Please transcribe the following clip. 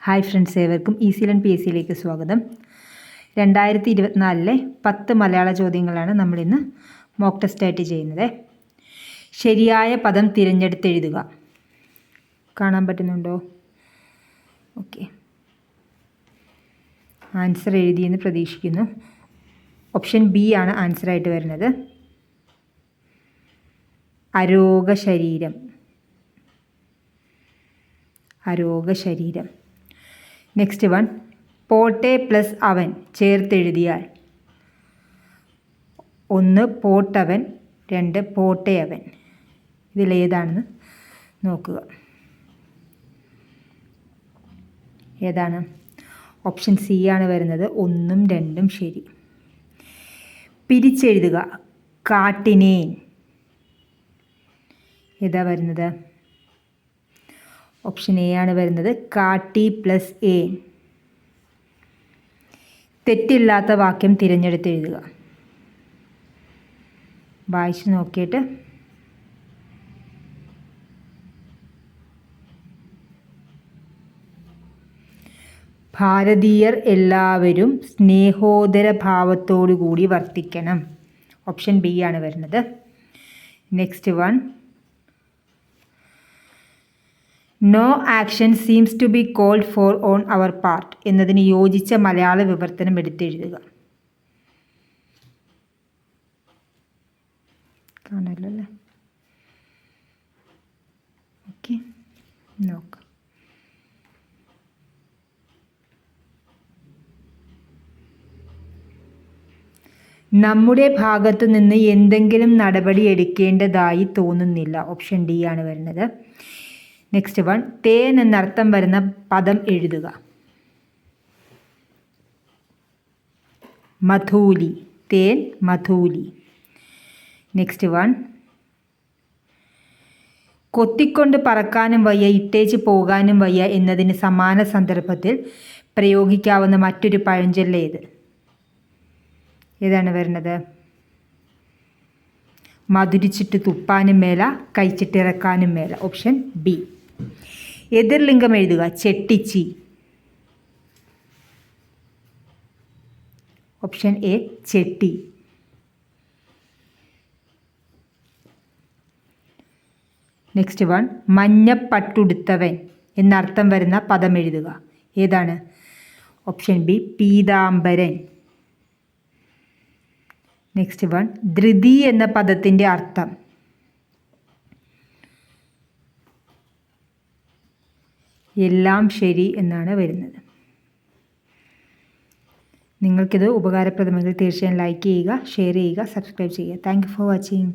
Hi friends, ഏവർക്കും easy learn P S സിയിലേക്ക് സ്വാഗതം. 2024 10 മലയാള ചോദ്യങ്ങളാണ് നമ്മളിന്ന് മോക്ക് ടെസ്റ്റായിട്ട് ചെയ്യുന്നത്. ശരിയായ പദം തിരഞ്ഞെടുത്തെഴുതുക. കാണാൻ പറ്റുന്നുണ്ടോ? ഓക്കെ, ആൻസർ എഴുതിയെന്ന് പ്രതീക്ഷിക്കുന്നു. ഓപ്ഷൻ ബി ആണ് ആൻസറായിട്ട് വരുന്നത്. അരോഗശരീരം. അരോഗശരീരം. നെക്സ്റ്റ് വൺ, പോട്ടെ പ്ലസ് അവൻ ചേർത്തെഴുതിയാൽ 1 പോട്ടവൻ, 2 പോട്ടെ അവൻ. ഇതിലേതാണെന്ന് നോക്കുക. ഏതാണ്? ഓപ്ഷൻ സി ആണ് വരുന്നത്. 1ഉം 2ഉം ശരി. പിരിച്ചെഴുതുക. കാട്ടിനേൻ. ഏതാ വരുന്നത്? ഓപ്ഷൻ എ ആണ് വരുന്നത്. കാട്ടി പ്ലസ് ഏൻ. തെറ്റില്ലാത്ത വാക്യം തിരഞ്ഞെടുത്തെഴുതുക. വായിച്ചു നോക്കിയിട്ട് ഭാരതീയർ എല്ലാവരും സ്നേഹോദര ഭാവത്തോടു കൂടി വർത്തിക്കണം. ഓപ്ഷൻ ബി ആണ് വരുന്നത്. Next one, no action seems to be called for on our part എന്നതിന് യോജിച്ച മലയാള വിവർത്തനം എടുത്തെഴുതുക. കാണല്ലോ അല്ലേ? ഓക്കെ, നോക്കാം. നമ്മുടെ ഭാഗത്തു നിന്ന് എന്തെങ്കിലും നടപടി എടുക്കേണ്ടതായി തോന്നുന്നില്ല. ഓപ്ഷൻ ഡി ആണ് വരുന്നത്. നെക്സ്റ്റ് വൺ, തേൻ എന്നർത്ഥം വരുന്ന പദം എഴുതുക. മധൂലി. തേൻ മധൂലി. നെക്സ്റ്റ് വൺ, കൊത്തിക്കൊണ്ട് പറക്കാനും വയ്യ, ഇട്ടേച്ച് പോകാനും വയ്യ എന്നതിന് സമാന സന്ദർഭത്തിൽ പ്രയോഗിക്കാവുന്ന മറ്റൊരു പഴഞ്ചൊല്ല് ഏത്? ഏതാണ് വരുന്നത്? മധുരിച്ചിട്ട് തുപ്പാനും മേല, കഴിച്ചിട്ടിറക്കാനും മേല. Option B. എതിർലിംഗം എഴുതുക. ചെട്ടിച്ചി. ഓപ്ഷൻ എ ചെട്ടി. നെക്സ്റ്റ് വൺ, മഞ്ഞപ്പട്ടുടുത്തവൻ എന്നർത്ഥം വരുന്ന പദം എഴുതുക. ഏതാണ്? ഓപ്ഷൻ ബി പീതാംബരൻ. നെക്സ്റ്റ് വൺ, ധൃതി എന്ന പദത്തിൻ്റെ അർത്ഥം. എല്ലാം ശരി എന്നാണ് വരുന്നത്. നിങ്ങൾക്കിത് ഉപകാരപ്രദമെങ്കിൽ തീർച്ചയായും ലൈക്ക് ചെയ്യുക, ഷെയർ ചെയ്യുക, സബ്സ്ക്രൈബ് ചെയ്യുക. Thank you for watching.